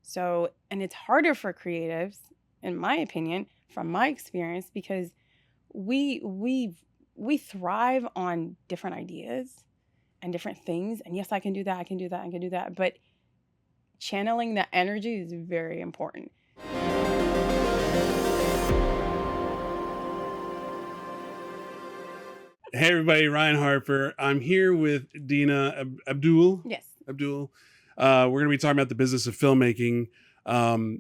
So, and it's harder for creatives, in my opinion, from my experience, because we we we thrive on different ideas and different things. And yes, I can do that, I can do that, I can do that. But channeling that energy is very important. Hey everybody, Ryan Harper. I'm here with Deena Abdul. Yes. Abdul. We're going to be talking about the business of filmmaking.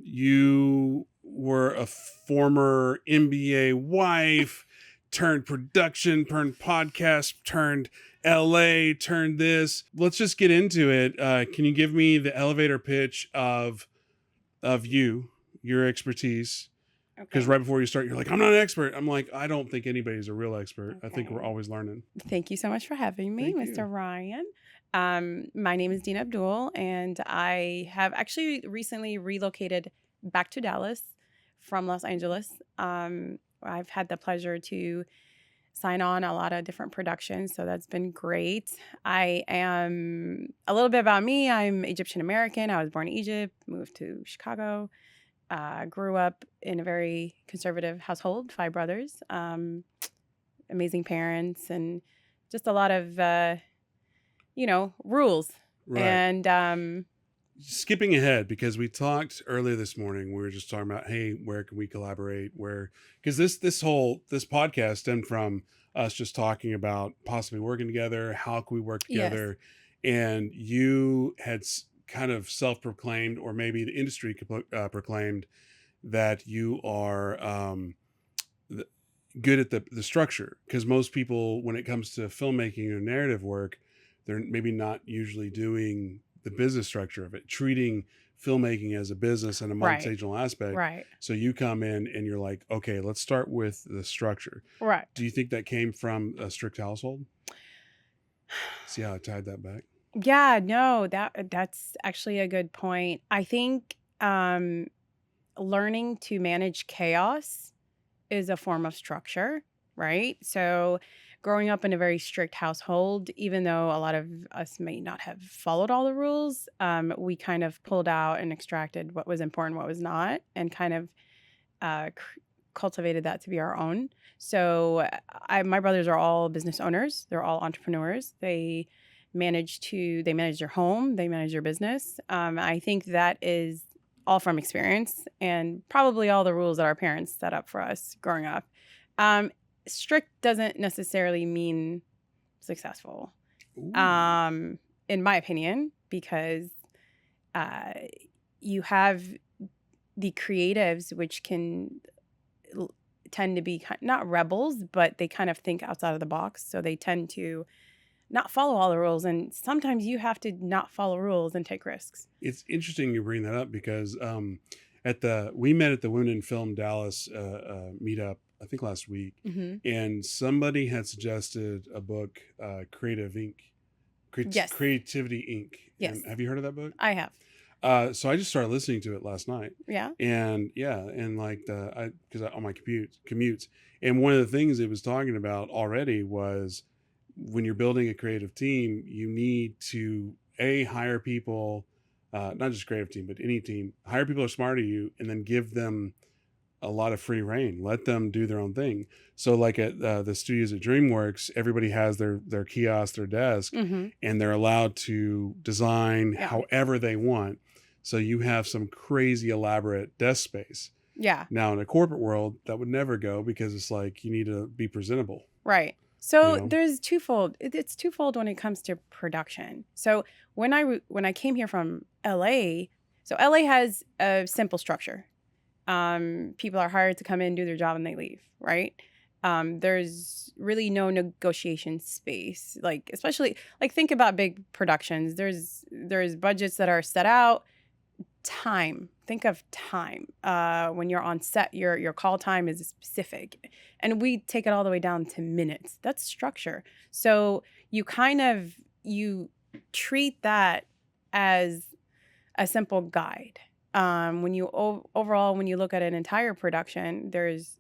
You were a former MBA wife, turned production, turned podcast, turned LA, turned this. Let's just get into it. Can you give me the elevator pitch of you, your expertise? Because Okay. right before you start, you're like, I'm not an expert. I'm like, I don't think anybody's a real expert. I think we're Okay. always learning. Thank you so much for having me, Thank Mr. you. Ryan. My name is Deena Abdul, and I have actually recently relocated back to Dallas from Los Angeles. I've had the pleasure to sign on a lot of different productions, so that's been great. I am a little bit about me. I'm Egyptian American. I was born in Egypt, moved to Chicago, grew up in a very conservative household, 5 brothers, amazing parents, and just a lot of rules. Right. And Skipping ahead because we talked earlier this morning, we were just talking about, hey, where can we collaborate? Where, because this podcast stemmed from us just talking about possibly working together. How can we work yes, together? And you had kind of self-proclaimed, or maybe the industry proclaimed, that you are th- good at the structure. Because most people, when it comes to filmmaking or narrative work, they're maybe not usually doing the business structure of it, treating filmmaking as a business and a right, multi-regional aspect. right, So you come in and you're like, okay, let's start with the structure. right. Do you think that came from a strict household? See how I tied that back? Yeah, no, that's actually a good point. I think learning to manage chaos is a form of structure, right? So, growing up in a very strict household, even though a lot of us may not have followed all the rules, we kind of pulled out and extracted what was important, what was not, and kind of cultivated that to be our own. So, my brothers are all business owners. They're all entrepreneurs. They manage their home, they manage their business. I think that is all from experience and probably all the rules that our parents set up for us growing up. Um, Strict doesn't necessarily mean successful, Ooh, um, in my opinion, because uh, you have the creatives, which can l- tend to be not rebels, but they kind of think outside of the box. So they tend to not follow all the rules. And sometimes you have to not follow rules and take risks. it's interesting you bring that up because we met at the Women in Film Dallas meetup, I think last week, Hmm. and somebody had suggested a book, Creative Inc. Yes. Creativity Inc. And Yes. have you heard of that book? I have. So I just started listening to it last night, Yeah. and yeah, and like because on my commutes, and one of the things it was talking about already was when you're building a creative team, you need to hire people, not just creative team, but any team, hire people who are smarter than you, and then give them a lot of free reign. Let them do their own thing. So like at the studios at DreamWorks, everybody has their kiosk, their desk, Hmm. and they're allowed to design Yeah. however they want. So you have some crazy elaborate desk space. Yeah. Now in a corporate world, that would never go because it's like you need to be presentable, Right. you So know? there's twofold. It's twofold when it comes to production. So when I came here from LA, so LA has a simple structure. People are hired to come in, do their job, and they leave. Right. There's really no negotiation space. Like especially like think about big productions. There's budgets that are set out. Time. Think of time. When you're on set, your call time is specific, and we take it all the way down to minutes. That's structure. So you treat that as a simple guide. When you overall when you look at an entire production, there's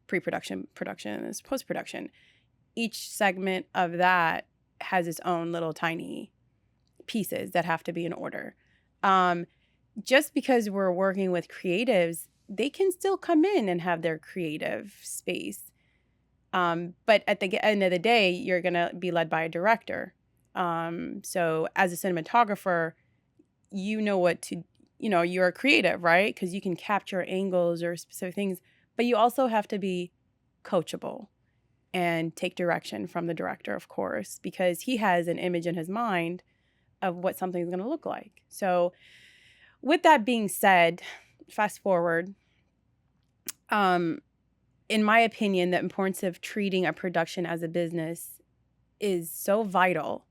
pre-production, production, and there's post-production. Each segment of that has its own little tiny pieces that have to be in order. Um, just because we're working with creatives, they can still come in and have their creative space. But at the end of the day, you're going to be led by a director. So as a cinematographer, you know what to, you're creative, right? Because you can capture angles or specific things, but you also have to be coachable and take direction from the director, of course, because he has an image in his mind of what something's going to look like. So with that being said, fast forward, in my opinion, the importance of treating a production as a business is so vital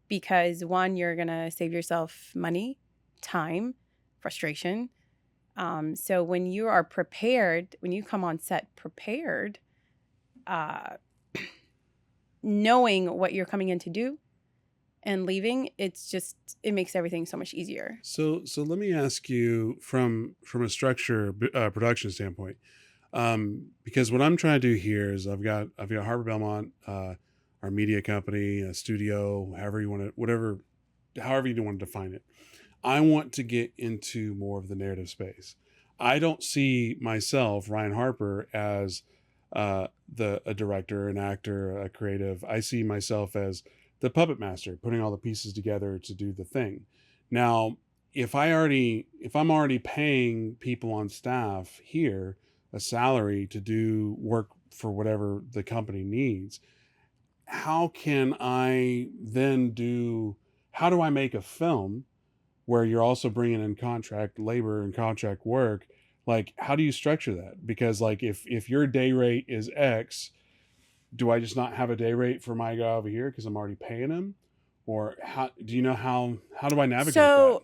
because, one, you're going to save yourself money, time, frustration. So when you are prepared, when you come on set prepared, knowing what you're coming in to do and leaving, it makes everything so much easier. So let me ask you from a structure production standpoint, because what I'm trying to do here is I've got Harper Belmont, our media company, a studio, however you want to define it. I want to get into more of the narrative space. I don't see myself, Ryan Harper, as a director, an actor, a creative. I see myself as the puppet master, putting all the pieces together to do the thing. Now, if I'm already paying people on staff here a salary to do work for whatever the company needs, how do I make a film where you're also bringing in contract labor and contract work? Like, how do you structure that? Because like, if your day rate is X, do I just not have a day rate for my guy over here because I'm already paying him? Or how do I navigate So,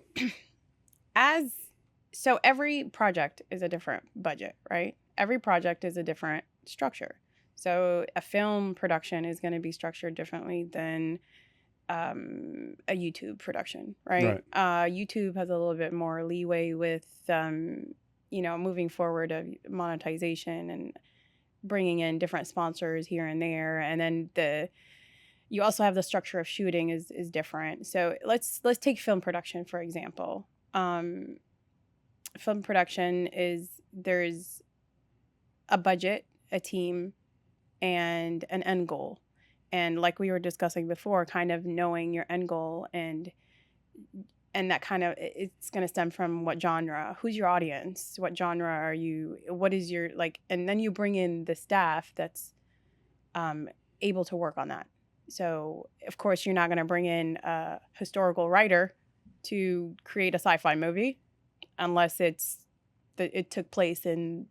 that? So every project is a different budget, right? Every project is a different structure. So a film production is going to be structured differently than a YouTube production, right? YouTube has a little bit more leeway with, moving forward of monetization and bringing in different sponsors here and there. And then you also have the structure of shooting is different. So let's take film production, for example. Film production there's a budget, a team, and an end goal. And like we were discussing before, kind of knowing your end goal and that kind of, it's going to stem from what genre, who's your audience, what genre are you, what is your, and then you bring in the staff that's able to work on that. So of course you're not going to bring in a historical writer to create a sci-fi movie unless it took place in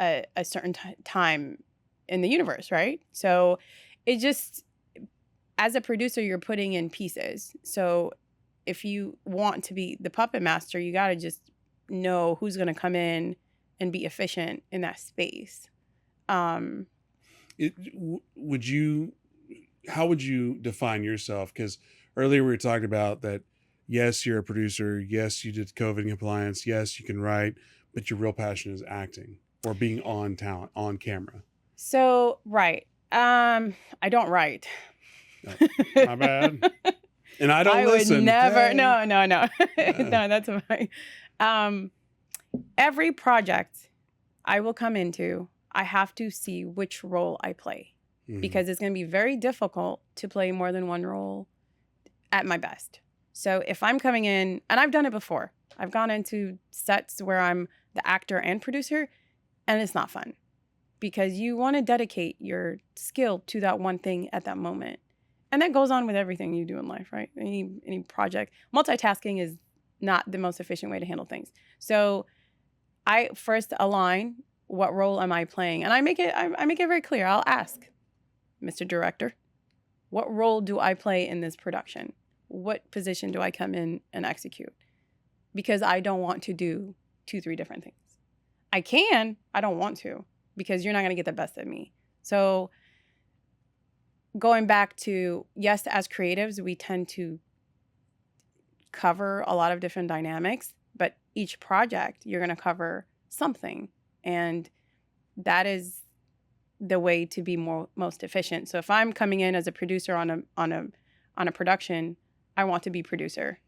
a certain time in the universe, right? So it just, as a producer, you're putting in pieces. So if you want to be the puppet master, you got to just know who's going to come in and be efficient in that space. How would you define yourself? Because earlier we were talking about that, yes, you're a producer. Yes, you did COVID compliance. Yes, you can write, but your real passion is acting or being on camera. So, right. I don't write. Oh, my bad. And I don't listen. Would never. No. No, that's fine. Every project I will come into, I have to see which role I play because it's going to be very difficult to play more than one role at my best. So if I'm coming in, and I've done it before, I've gone into sets where I'm the actor and producer, and it's not fun because you want to dedicate your skill to that one thing at that moment. And that goes on with everything you do in life, right? Any project. Multitasking is not the most efficient way to handle things. So I first align what role am I playing? And I make it very clear. I'll ask, Mr. Director, what role do I play in this production? What position do I come in and execute? Because I don't want to do 2-3 different things. I don't want to, because you're not going to get the best of me. So going back to, yes, as creatives, we tend to cover a lot of different dynamics, but each project you're going to cover something. And that is the way to be most efficient. So if I'm coming in as a producer on a production, I want to be producer.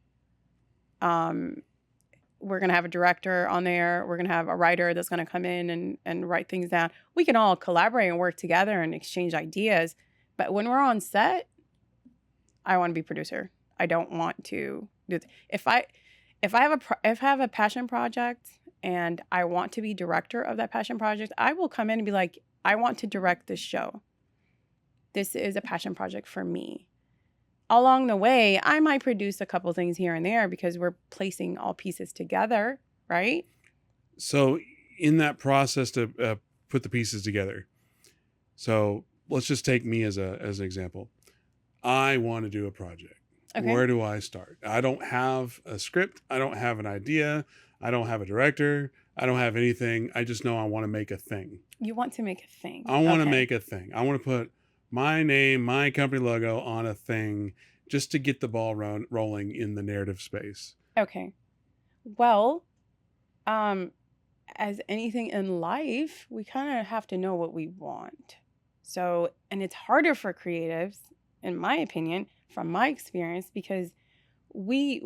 we're going to have a director on there. We're going to have a writer that's going to come in and write things down. We can all collaborate and work together and exchange ideas. But when we're on set, I want to be producer. I don't want to do if I have a passion project and I want to be director of that passion project, I will come in and be like, I want to direct this show. This is a passion project for me. Along the way, I might produce a couple things here and there because we're placing all pieces together, right? So in that process to put the pieces together, so let's just take me as an example. I want to do a project. Okay. Where do I start? I don't have a script. I don't have an idea. I don't have a director. I don't have anything. I just know I want to make a thing. You want to make a thing. I want to make a thing. I want to put my name, my company logo on a thing just to get the ball rolling in the narrative space. Okay. Well, as anything in life, we kind of have to know what we want. So, and it's harder for creatives, in my opinion, from my experience, because we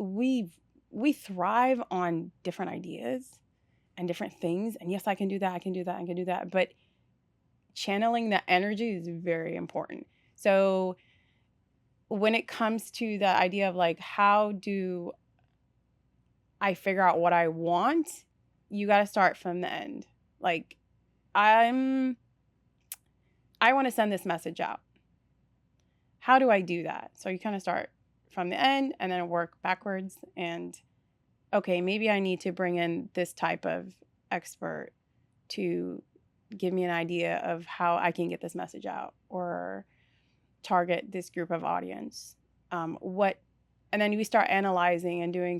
thrive on different ideas and different things. And yes, I can do that. I can do that. I can do that. But channeling that energy is very important. So when it comes to the idea of like, how do I figure out what I want? You got to start from the end. Like, I want to send this message out. How do I do that? So you kind of start from the end and then work backwards. And okay, maybe I need to bring in this type of expert to give me an idea of how I can get this message out or target this group of audience. And then we start analyzing and doing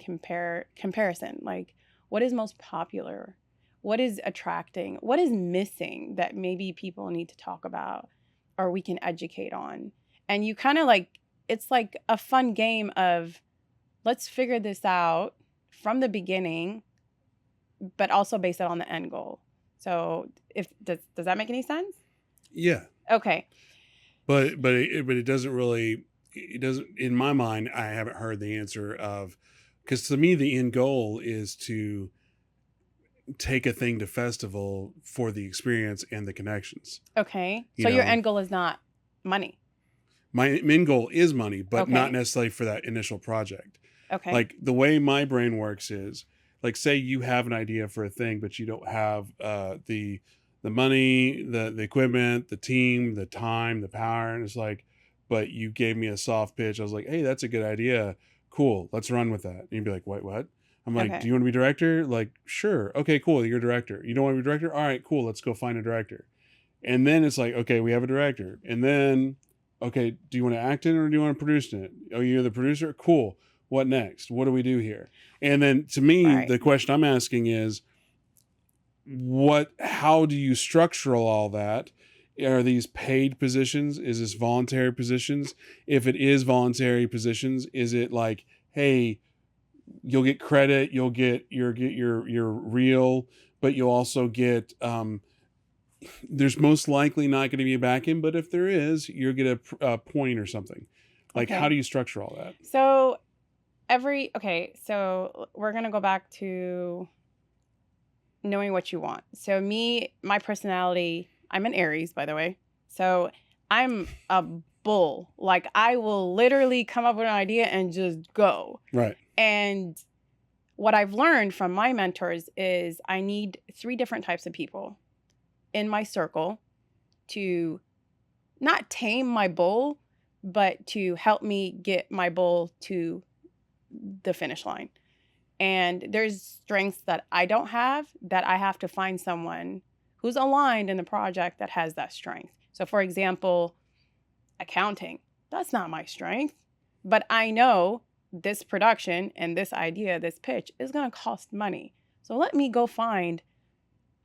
comparison. Like, what is most popular? What is attracting? What is missing that maybe people need to talk about or we can educate on? And you kind of like, it's like a fun game of let's figure this out from the beginning, but also base it on the end goal. So does that make any sense? Yeah. Okay. But it doesn't really, it doesn't, in my mind, I haven't heard the answer of, because to me, the end goal is to take a thing to festival for the experience and the connections. Okay. So your end goal is not money. My end goal is money, but not necessarily for that initial project. Okay. Like the way my brain works is, like, say you have an idea for a thing, but you don't have the money, the equipment, the team, the time, the power. And it's like, but you gave me a soft pitch. I was like, hey, that's a good idea. Cool. Let's run with that. And you'd be like, wait, what? I'm like, do you want to be director? Like, sure. Okay, cool. You're a director. You don't want to be director? All right, cool. Let's go find a director. And then it's like, okay, we have a director. And then, okay, do you want to act in it or do you want to produce in it? Oh, you're the producer? Cool. What next? What do we do here? And then to me, the question I'm asking is, how do you structure all that? Are these paid positions? Is this voluntary positions? If it is voluntary positions, is it like, hey, you'll get credit, you'll get your reel, but you'll also get, there's most likely not going to be a back end, but if there is, you'll get a point or something. Like, how do you structure all that? So so we're going to go back to knowing what you want. So my personality, I'm an Aries, by the way. So I'm a bull. Like, I will literally come up with an idea and just go. Right. And what I've learned from my mentors is I need 3 different types of people in my circle to not tame my bull, but to help me get my bull to the finish line. And there's strengths that I don't have that I have to find someone who's aligned in the project that has that strength. So for example, accounting, that's not my strength, but I know this production and this idea, this pitch is going to cost money. So let me go find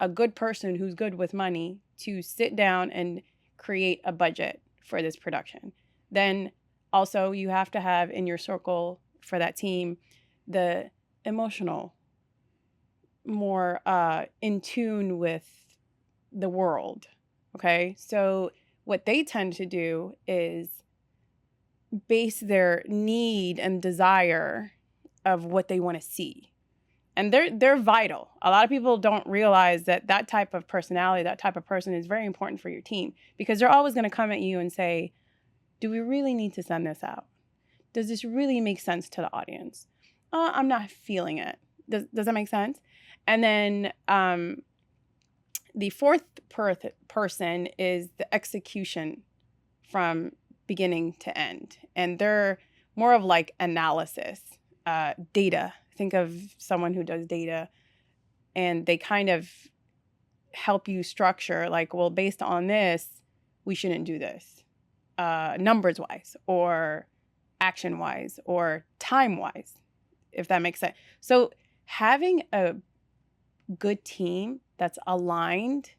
a good person who's good with money to sit down and create a budget for this production. Then also you have to have in your circle for that team the emotional, more in tune with the world. Okay. So what they tend to do is base their need and desire of what they want to see. And they're vital. A lot of people don't realize that that type of personality, that type of person is very important for your team, because they're always going to come at you and say, do we really need to send this out? Does this really make sense to the audience? I'm not feeling it. Does that make sense? And then the fourth person is the execution from beginning to end. And they're more of like analysis, data. Think of someone who does data, and they kind of help you structure like, well, based on this, we shouldn't do this, numbers wise or action wise or time wise, if that makes sense. So having a good team that's aligned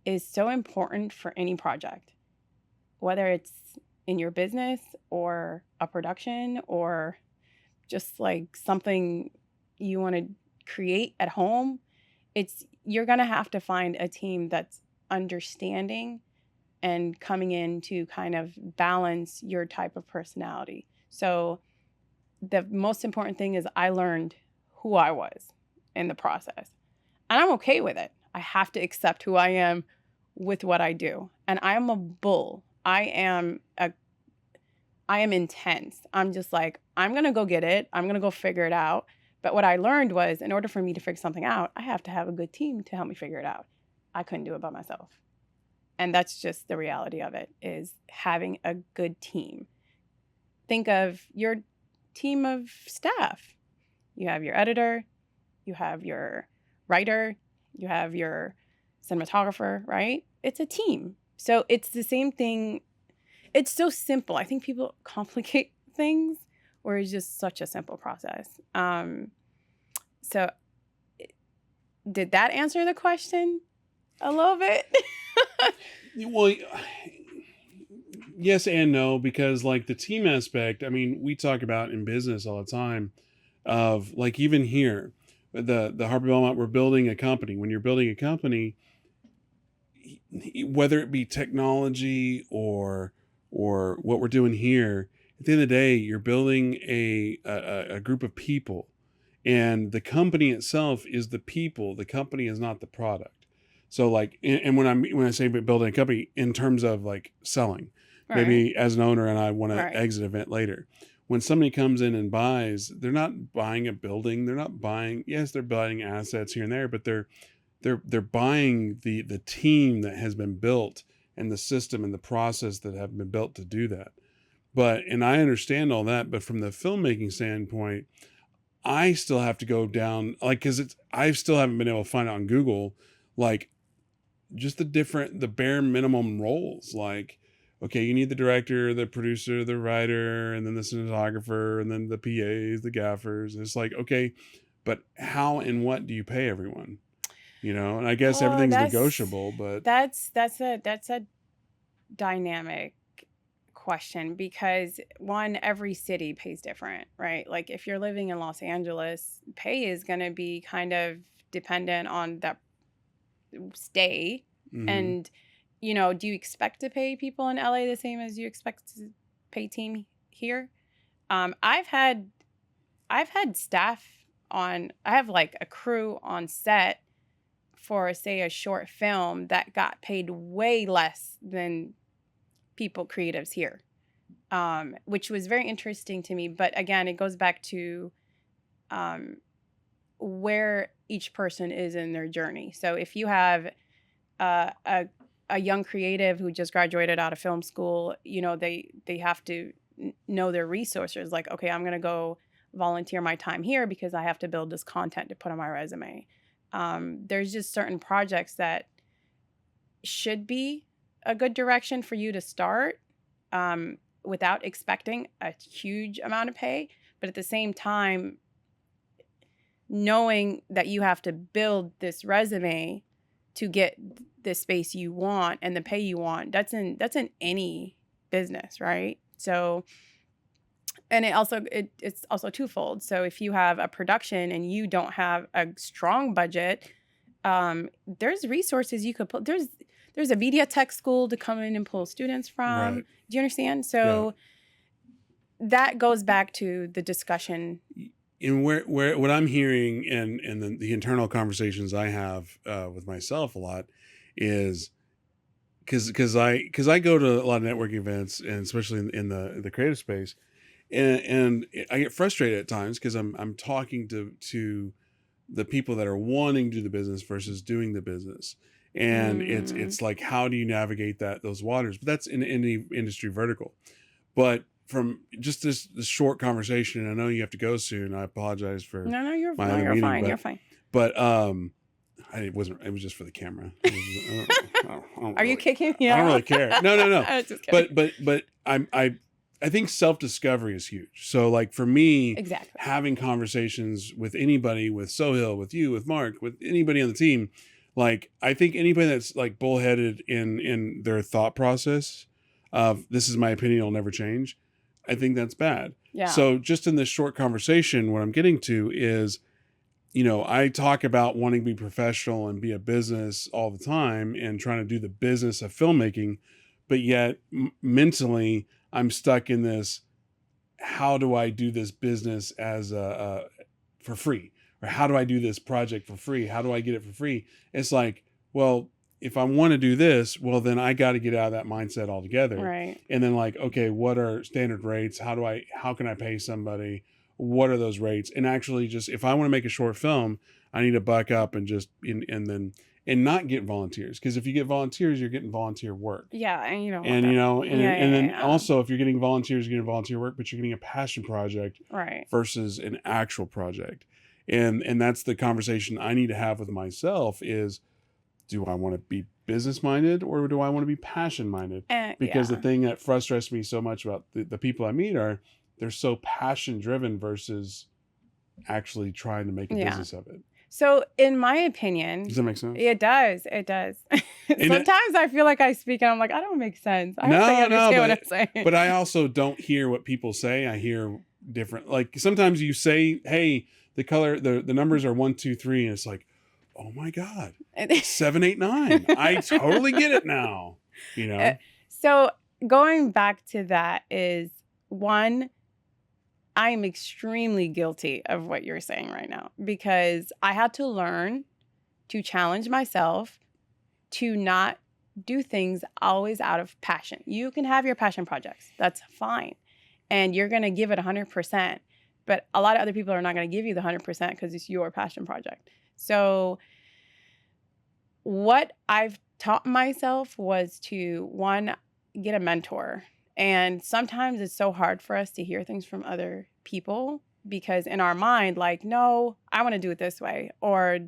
is so important for any project, whether it's in your business or a production or just like something you want to create at home. You're going to have to find a team that's understanding and coming in to kind of balance your type of personality. So the most important thing is I learned who I was in the process, and I'm okay with it. I have to accept who I am with what I do. And I am a bull. I am intense. I'm just like, I'm going to go get it. I'm going to go figure it out. But what I learned was, in order for me to figure something out, I have to have a good team to help me figure it out. I couldn't do it by myself. And that's just the reality of it, is having a good team. Think of your team of staff. You have your editor, you have your writer, you have your cinematographer, right? It's a team. So it's the same thing. It's so simple. I think people complicate things, where it's just such a simple process. So did that answer the question a little bit? Well, yes and no, because like the team aspect, I mean, we talk about in business all the time of like, even here, the Harper Belmont, we're building a company. When you're building a company, whether it be technology or what we're doing here, at the end of the day, you're building a group of people, and the company itself is the people. The company is not the product. So like, and when I say building a company in terms of like selling, Right. maybe as an owner and I want Right. to exit event later. When somebody comes in and buys, they're not buying a building. They're not buying, yes, they're buying assets here and there, but they're buying the team that has been built and the system and the process that have been built to do that. But, and I understand all that, but from the filmmaking standpoint, I still have to go down, like, cause I still haven't been able to find it on Google, like just the bare minimum roles. Like, okay, you need the director, the producer, the writer, and then the cinematographer, and then the PAs, the gaffers. And it's like, okay, but how and what do you pay everyone? You know, and I guess everything's negotiable, but that's a dynamic question, because one, every city pays different, right? Like if you're living in Los Angeles, pay is going to be kind of dependent on that stay. mm-hmm. And, you know, do you expect to pay people in LA the same as you expect to pay team here? I've had staff on, I have like a crew on set for, say, a short film that got paid way less than people creatives here, which was very interesting to me. But again, it goes back to where each person is in their journey. So if you have a young creative who just graduated out of film school, you know, they have to know their resources. Like, okay, I'm going to go volunteer my time here because I have to build this content to put on my resume. There's just certain projects that should be a good direction for you to start without expecting a huge amount of pay. But at the same time, knowing that you have to build this resume to get the space you want and the pay you want, that's in any business, right? So, and it's also twofold. So if you have a production and you don't have a strong budget, there's resources you could put. There's a media tech school to come in and pull students from. Right. Do you understand? So that goes back to the discussion in where what I'm hearing and the internal conversations I have with myself a lot is because I go to a lot of networking events, and especially in the creative space, and I get frustrated at times because I'm talking to the people that are wanting to do the business versus doing the business, and Mm, it's like, how do you navigate those waters? But that's in any industry vertical. But from just this short conversation, and I know you have to go soon. I apologize for no, no, my no, other you're meeting, fine. You're fine. but it wasn't. It was just for the camera. I don't Are you really. kicking me I don't out? really care. No, no, no. I was just kidding. But I think self discovery is huge. So like for me, Exactly. having conversations with anybody, with Sohail, with you, with Mark, with anybody on the team, like I think anybody that's like bullheaded in their thought process of this is my opinion, it'll never change. I think that's bad. Yeah. So just in this short conversation, what I'm getting to is, I talk about wanting to be professional and be a business all the time and trying to do the business of filmmaking, but yet mentally I'm stuck in this. How do I do this business as for free, or how do I do this project for free? How do I get it for free? It's like, well, if I want to do this, well, then I got to get out of that mindset altogether. Right. And then like, okay, what are standard rates? How can I pay somebody? What are those rates? And actually just, if I want to make a short film, I need to buck up and just, and not get volunteers. Cause if you get volunteers, you're getting volunteer work. Yeah, and you don't want And, that. and then Yeah. also if you're getting volunteers, you're getting volunteer work, but you're getting a passion project Right. versus an actual project. And that's the conversation I need to have with myself is, do I want to be business minded or do I want to be passion minded? Because the thing that frustrates me so much about the people I meet are they're so passion driven versus actually trying to make a business of it. So in my opinion, does that make sense? It does. It does. Sometimes I feel like I speak and I'm like, I don't make sense. I don't understand what I'm saying. But I also don't hear what people say. I hear different. Like sometimes you say, hey, the numbers are 1, 2, 3. And it's like, oh my God, 7, 8, 9. I totally get it now. So going back to that is one, I am extremely guilty of what you're saying right now because I had to learn to challenge myself to not do things always out of passion. You can have your passion projects. That's fine. And you're going to give it 100%. But a lot of other people are not going to give you the 100% because it's your passion project. So what I've taught myself was to, one, get a mentor. And sometimes it's so hard for us to hear things from other people because in our mind, like, no, I want to do it this way. Or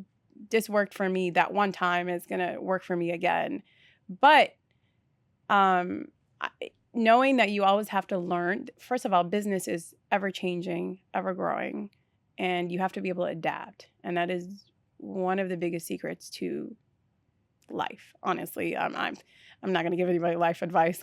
this worked for me that one time, it's going to work for me again. But knowing that you always have to learn, first of all, business is ever changing, ever growing, and you have to be able to adapt. And that is one of the biggest secrets to life. Honestly, I'm not going to give anybody life advice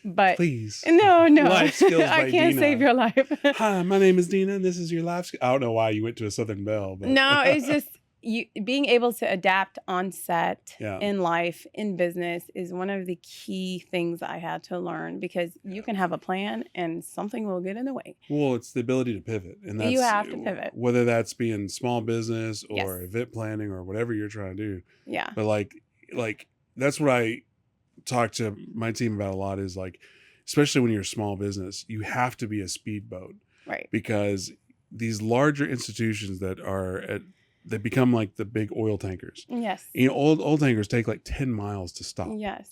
but please, no, life skills by I can't Deena. save your life. Hi, my name is Deena. And this is your life skill. I don't know why you went to a Southern Belle, but no, it's just you being able to adapt on set, Yeah. in life, in business is one of the key things I had to learn because you can have a plan and something will get in the way. Well, it's the ability to pivot, and that's You have to pivot. Whether that's being small business or Yes. event planning or whatever you're trying to do. Yeah. But like that's what I talk to my team about a lot is like, especially when you're a small business, you have to be a speedboat, Right. because these larger institutions they become like the big oil tankers. Yes. Oil tankers take like 10 miles to stop. Yes.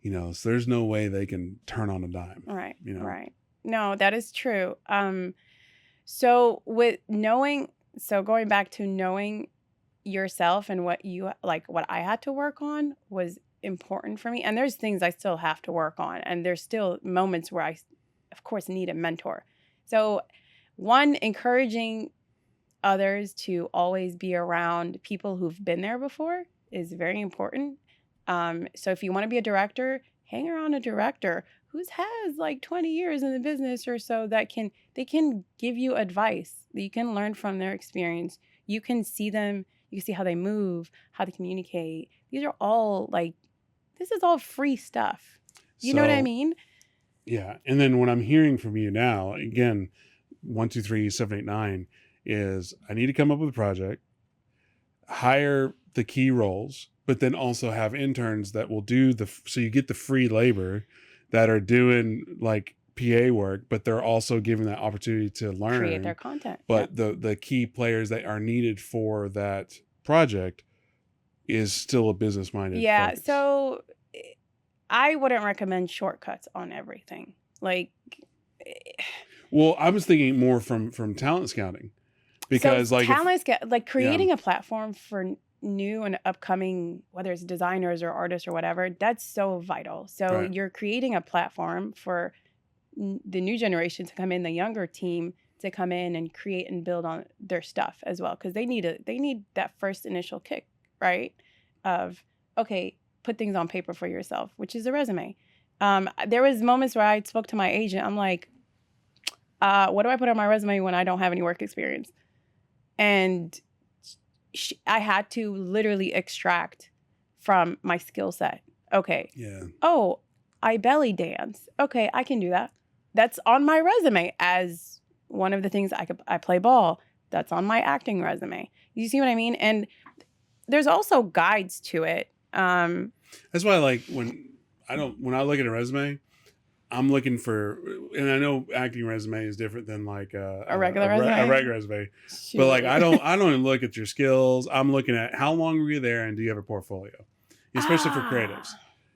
So there's no way they can turn on a dime. Right. Right. No, that is true. So going back to knowing yourself and what I had to work on was important for me. And there's things I still have to work on. And there's still moments where I, of course, need a mentor. So one, encouraging others to always be around people who've been there before is very important. So if you want to be a director, hang around a director who has like 20 years in the business or so they can give you advice that you can learn from their experience. You can see them, you can see how they move, how they communicate. These are all this is all free stuff. You know what I mean? Yeah. And then what I'm hearing from you now, again, 1, 2, 3, 7, 8, 9 is I need to come up with a project, hire the key roles, but then also have interns that will do so you get the free labor that are doing like PA work, but they're also given that opportunity to learn, create their content. but the key players that are needed for that project is still a business minded focus. So I wouldn't recommend shortcuts on everything. Like, well, I was thinking more from talent scouting, because so like creating a platform for new and upcoming, whether it's designers or artists or whatever, that's so vital. So you're creating a platform for the new generation to come in, the younger team to come in and create and build on their stuff as well, because they need that first initial kick, right? Of, okay, put things on paper for yourself, which is a resume. There was moments where I spoke to my agent. I'm like, what do I put on my resume when I don't have any work experience? And I had to literally extract from my skill set. Okay. Yeah. Oh, I belly dance. Okay, I can do that. That's on my resume as one of the things I play ball. That's on my acting resume. You see what I mean? And there's also guides to it. That's why, like, when I look at a resume, I'm looking for, and I know acting resume is different than like a regular resume. A regular resume. Shoot. But like, I don't even look at your skills. I'm looking at how long were you there and do you have a portfolio, especially for creatives,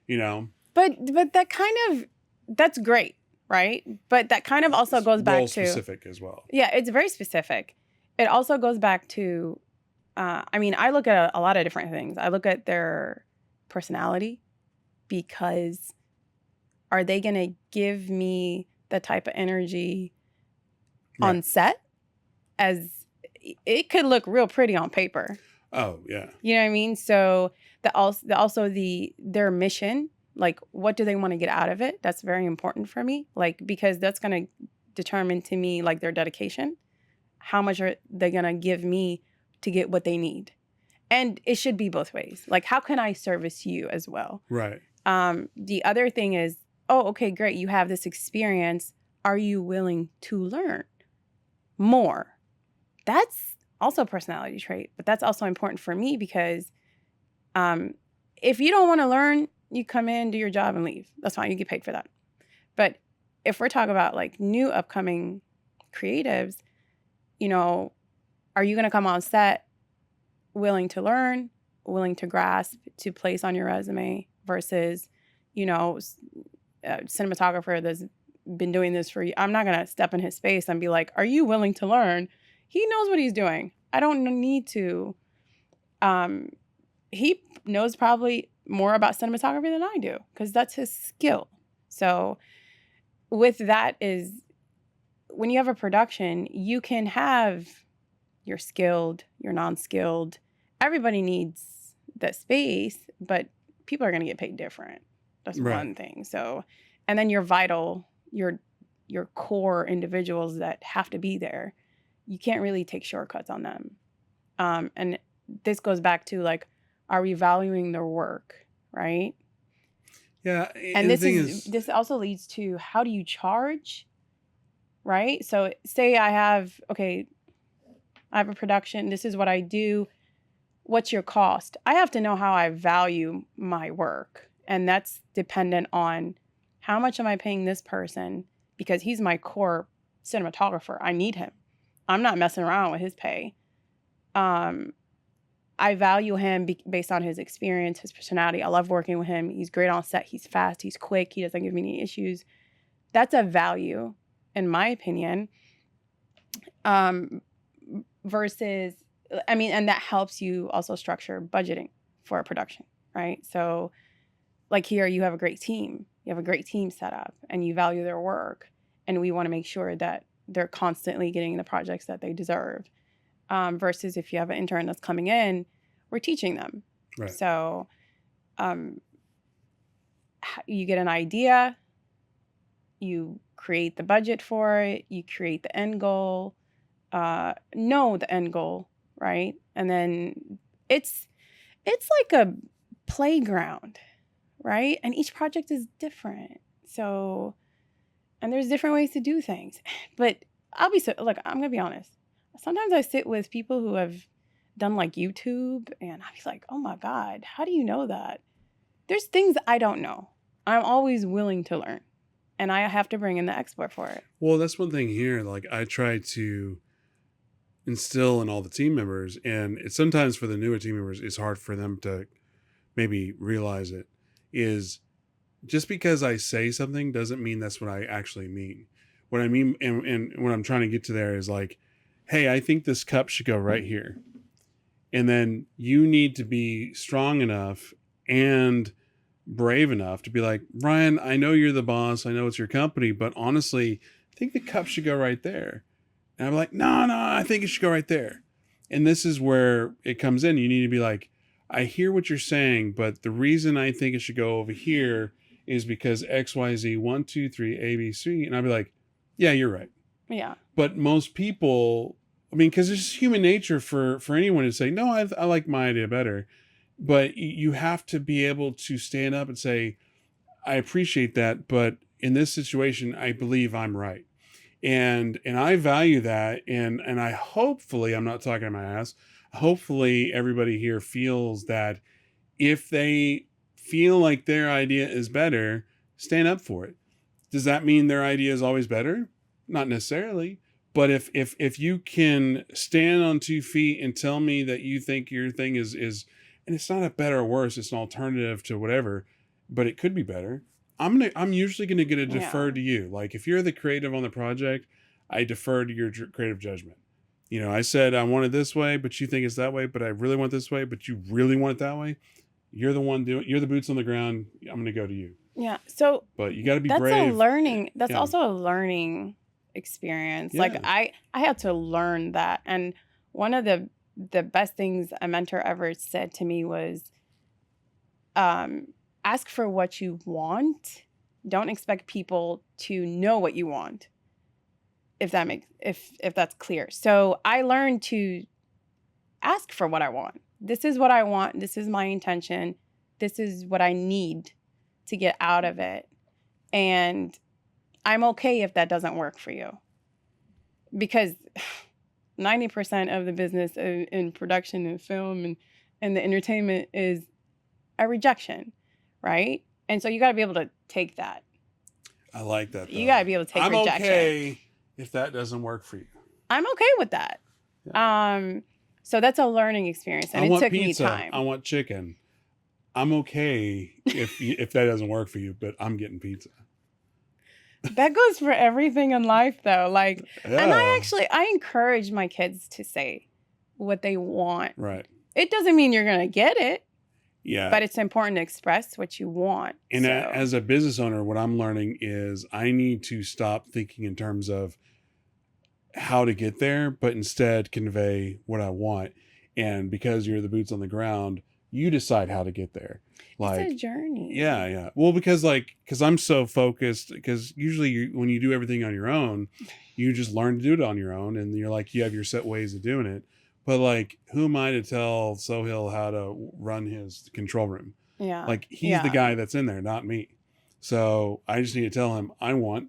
you know. But that kind of, that's great, right? But that kind of also goes back to specific as well. Yeah, it's very specific. It also goes back to, I mean, I look at a lot of different things. I look at their personality, because are they going to give me the type of energy on set? As it could look real pretty on paper. Oh, yeah. You know what I mean? So their mission, like, what do they want to get out of it? That's very important for me. Like, because that's going to determine to me, like, their dedication. How much are they going to give me to get what they need? And it should be both ways. Like, how can I service you as well? Right. The other thing is, oh, okay, great. You have this experience. Are you willing to learn more? That's also a personality trait, but that's also important for me, because if you don't want to learn, you come in, do your job, and leave. That's fine. You get paid for that. But if we're talking about like new upcoming creatives, you know, are you going to come on set willing to learn, willing to grasp, to place on your resume, versus, you know, a cinematographer that's been doing this for you? I'm not going to step in his space and be like, are you willing to learn? He knows what he's doing. I don't need to. He knows probably more about cinematography than I do, because that's his skill. So with that is, when you have a production, you can have your skilled, your non-skilled. Everybody needs that space, but people are going to get paid different. That's one thing. So, and then your vital, your core individuals that have to be there, you can't really take shortcuts on them. And this goes back to, like, are we valuing their work, right? Yeah. And this also leads to, how do you charge, right? So say I have a production. This is what I do. What's your cost? I have to know how I value my work. And that's dependent on, how much am I paying this person? Because he's my core cinematographer. I need him. I'm not messing around with his pay. I value him based on his experience, his personality. I love working with him. He's great on set. He's fast. He's quick. He doesn't give me any issues. That's a value, in my opinion. Versus, I mean, and that helps you also structure budgeting for a production, right? So, like, here you have a great team. You have a great team set up, and you value their work. And we want to make sure that they're constantly getting the projects that they deserve. Versus if you have an intern that's coming in, we're teaching them. Right. So you get an idea, you create the budget for it, you create the end goal, know the end goal, right? And then it's like a playground, right? And each project is different. So, and there's different ways to do things. But look, I'm gonna be honest. Sometimes I sit with people who have done like YouTube, and I'll be like, oh my God, how do you know that? There's things I don't know. I'm always willing to learn, and I have to bring in the expert for it. Well, that's one thing here. Like I try to instill in all the team members, and it's sometimes for the newer team members, it's hard for them to maybe realize it, is just because I say something doesn't mean that's what I actually mean. What I mean, and what I'm trying to get to there is like, hey, I think this cup should go right here. And then you need to be strong enough and brave enough to be like, Ryan, I know you're the boss. I know it's your company, but honestly, I think the cup should go right there. And I'm like, no, I think it should go right there. And this is where it comes in. You need to be like, I hear what you're saying, but the reason I think it should go over here is because X, Y, Z, 1, 2, 3, A, B, C. And I'd be like, yeah, you're right. Yeah. But most people, I mean, because it's just human nature for anyone to say, no, I like my idea better. But you have to be able to stand up and say, I appreciate that, but in this situation, I believe I'm right. And I value that. And I hopefully, I'm not talking to my ass, hopefully everybody here feels that if they feel like their idea is better, stand up for it. Does that mean their idea is always better? Not necessarily. But if you can stand on 2 feet and tell me that you think your thing is, and it's not a better or worse, it's an alternative to whatever, but it could be better. I'm usually gonna get to defer to you. Like if you're the creative on the project, I defer to your creative judgment. You know, I said I want it this way, but you think it's that way, but I really want it this way, but you really want it that way. You're the one doing. You're the boots on the ground. I'm gonna go to you. Yeah. So, but you got to be that's brave. a learning. That's also a learning experience. Yeah. Like I had to learn that, and one of the best things a mentor ever said to me was, ask for what you want. Don't expect people to know what you want. If that makes if that's clear. So I learned to ask for what I want. This is what I want. This is my intention. This is what I need to get out of it. And I'm okay if that doesn't work for you. Because 90% of the business in production and film and the entertainment is a rejection, right? And so you got to be able to take that. I like that, though. You got to be able to take rejection. I'm okay if that doesn't work for you. I'm okay with that. Yeah. So that's a learning experience, and it took pizza. me time. I want chicken. I'm okay if that doesn't work for you, but I'm getting pizza. That goes for everything in life, though. Like, yeah. And I encourage my kids to say what they want. Right. It doesn't mean you're going to get it. Yeah. But it's important to express what you want. And as a business owner, what I'm learning is I need to stop thinking in terms of how to get there, but instead convey what I want. And because you're the boots on the ground, you decide how to get there. Like, it's a journey. Yeah. Well, because I'm so focused, because usually when you do everything on your own, you just learn to do it on your own. And you're like, you have your set ways of doing it. But like, who am I to tell Sohail how to run his control room? Yeah. Like he's the guy that's in there, not me. So I just need to tell him I want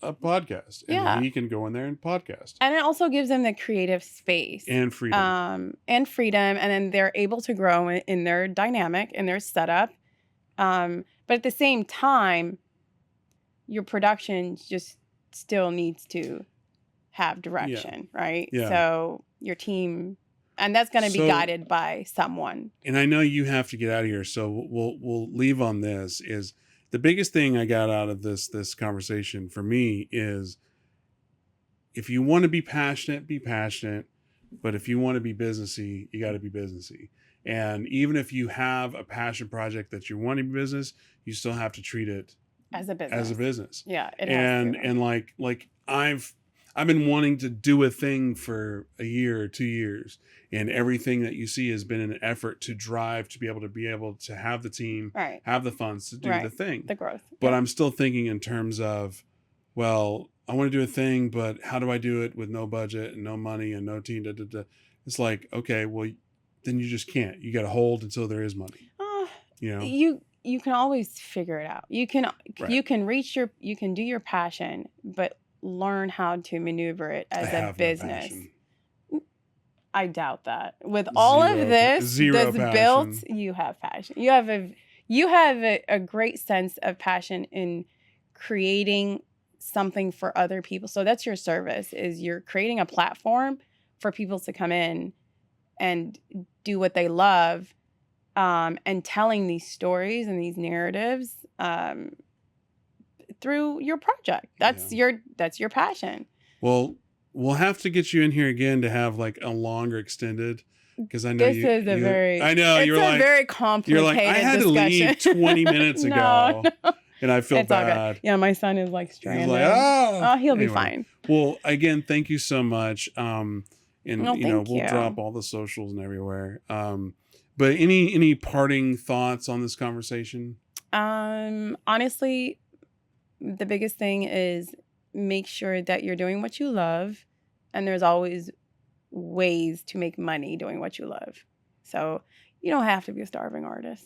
a podcast, and he can go in there and podcast. And it also gives them the creative space and freedom. And then they're able to grow in their dynamic, in their setup. But at the same time, your production just still needs to have direction, right? Yeah. So your team, and that's going to be guided by someone. And I know you have to get out of here, so we'll leave on this. Is the biggest thing I got out of this conversation for me is, if you want to be passionate, be passionate. But if you want to be businessy, you got to be businessy. And even if you have a passion project that you want to be business, you still have to treat it as a business. Yeah. And like I've been wanting to do a thing for a year or 2 years, and everything that you see has been an effort to drive to be able to have the team, have the funds to do the thing, the growth. But I'm still thinking in terms of, well, I want to do a thing, but how do I do it with no budget and no money and no team? It's like, okay, well, then you just can't. You got to hold until there is money. You can always figure it out. You can do your passion, but learn how to maneuver it I as a have no business. passion. I doubt that. With all of this that's built, passion. you have passion. You have a great sense of passion in creating something for other people. So that's your service, is you're creating a platform for people to come in and do what they love, and telling these stories and these narratives through your project. That's your passion. Well, we'll have to get you in here again to have like a longer extended, because I know This is a very very complicated I had discussion. to leave 20 minutes ago. No. And I feel It's all bad. good. Yeah, my son is like He's stranded. like, oh, he'll be Anyway. fine. Well, again, thank you so much. And Well, we'll thank you. drop all the socials and everywhere. But any parting thoughts on this conversation? Honestly, the biggest thing is make sure that you're doing what you love, and there's always ways to make money doing what you love. So you don't have to be a starving artist.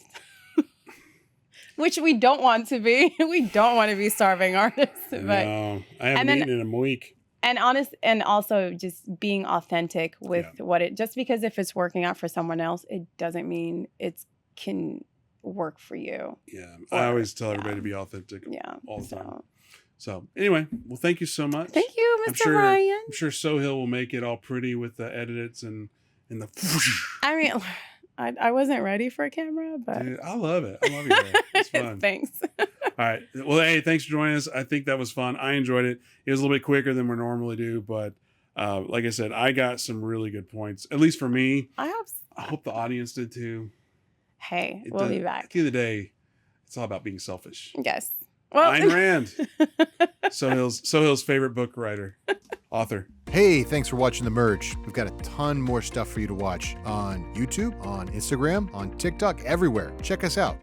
Which we don't want to be. We don't want to be starving artists. But No, I haven't eaten in a week. and also just being authentic with just because if it's working out for someone else, it doesn't mean it can work for you. Yeah. I always tell everybody to be authentic all the time. So anyway, well, thank you so much. Thank you, Mr. Ryan. I'm sure Sohail will make it all pretty with the edits and the. I mean, I wasn't ready for a camera, but Dude, I love it. I love your hair. It's fun. Thanks. All right. Well, hey, thanks for joining us. I think that was fun. I enjoyed it. It was a little bit quicker than we normally do, but like I said, I got some really good points, at least for me. I hope the audience did too. Hey, we'll be back. At the end of the day, it's all about being selfish. Yes. Well, Ayn Rand, Sohail's favorite book writer, author. Hey, thanks for watching The Merge. We've got a ton more stuff for you to watch on YouTube, on Instagram, on TikTok, everywhere. Check us out.